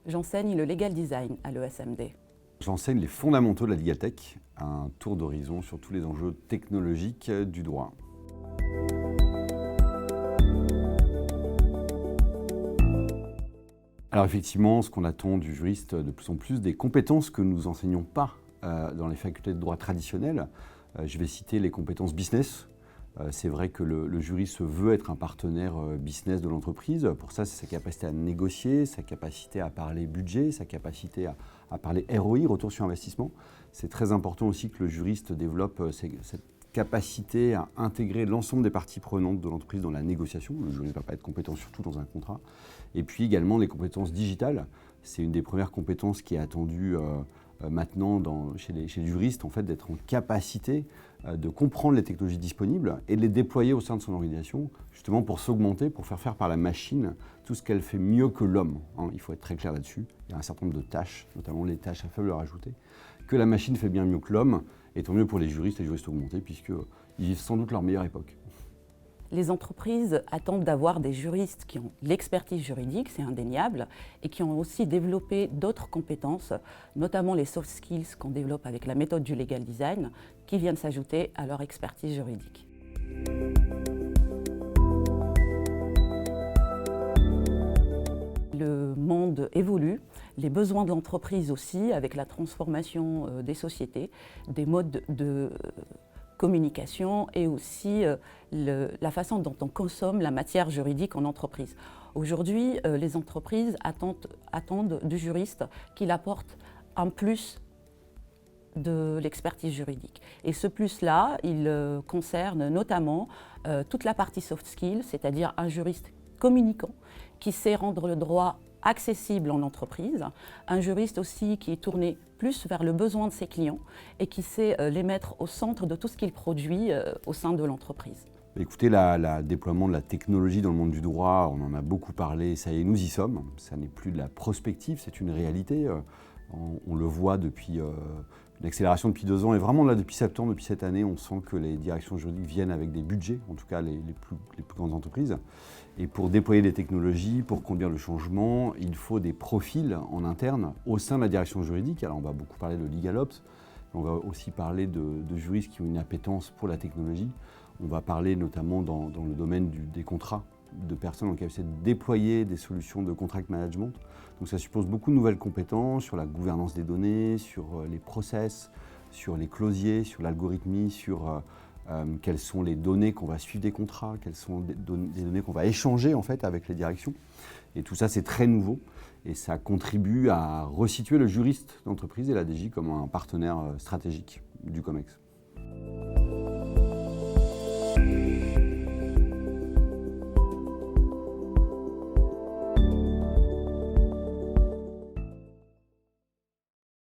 J'enseigne le legal design à l'ESMD. J'enseigne les fondamentaux de la Legal Tech, un tour d'horizon sur tous les enjeux technologiques du droit. Alors effectivement, ce qu'on attend du juriste de plus en plus, des compétences que nous enseignons pas dans les facultés de droit traditionnelles. Je vais citer les compétences business. C'est vrai que le juriste veut être un partenaire business de l'entreprise. Pour ça, c'est sa capacité à négocier, sa capacité à parler budget, sa capacité à parler ROI, retour sur investissement. C'est très important aussi que le juriste développe cette capacité à intégrer l'ensemble des parties prenantes de l'entreprise dans la négociation. Le juriste ne va pas être compétent surtout dans un contrat. Et puis également les compétences digitales. C'est une des premières compétences qui est attendue maintenant chez les juristes, en fait, d'être en capacité de comprendre les technologies disponibles et de les déployer au sein de son organisation, justement pour s'augmenter, pour faire par la machine tout ce qu'elle fait mieux que l'homme. Il faut être très clair là-dessus. Il y a un certain nombre de tâches, notamment les tâches à faible valeur ajoutée, que la machine fait bien mieux que l'homme, et tant mieux pour les juristes augmentés, puisqu'ils vivent sans doute leur meilleure époque. Les entreprises attendent d'avoir des juristes qui ont l'expertise juridique, c'est indéniable, et qui ont aussi développé d'autres compétences, notamment les soft skills qu'on développe avec la méthode du legal design, qui viennent s'ajouter à leur expertise juridique. Le monde évolue, les besoins de l'entreprise aussi, avec la transformation des sociétés, des modes de communication et aussi la façon dont on consomme la matière juridique en entreprise. Aujourd'hui, les entreprises attendent du juriste qu'il apporte un plus de l'expertise juridique. Et ce plus-là, il concerne notamment toute la partie soft skills, c'est-à-dire un juriste communicant qui sait rendre le droit accessible en entreprise, un juriste aussi qui est tourné plus vers le besoin de ses clients et qui sait les mettre au centre de tout ce qu'il produit au sein de l'entreprise. Écoutez, le déploiement de la technologie dans le monde du droit, on en a beaucoup parlé, ça y est, nous y sommes. Ça n'est plus de la prospective, c'est une réalité. On le voit depuis une accélération depuis 2 ans, et vraiment là, depuis septembre, depuis cette année, on sent que les directions juridiques viennent avec des budgets, en tout cas les plus grandes entreprises. Et pour déployer des technologies, pour conduire le changement, il faut des profils en interne au sein de la direction juridique. Alors on va beaucoup parler de LegalOps, mais on va aussi parler de juristes qui ont une appétence pour la technologie. On va parler notamment dans le domaine des contrats, de personnes en capacité de déployer des solutions de contract management. Donc ça suppose beaucoup de nouvelles compétences sur la gouvernance des données, sur les process, sur les clausiers, sur l'algorithmie, sur quelles sont les données qu'on va suivre des contrats, quelles sont les données qu'on va échanger en fait avec les directions. Et tout ça, c'est très nouveau et ça contribue à resituer le juriste d'entreprise et la DJ comme un partenaire stratégique du COMEX.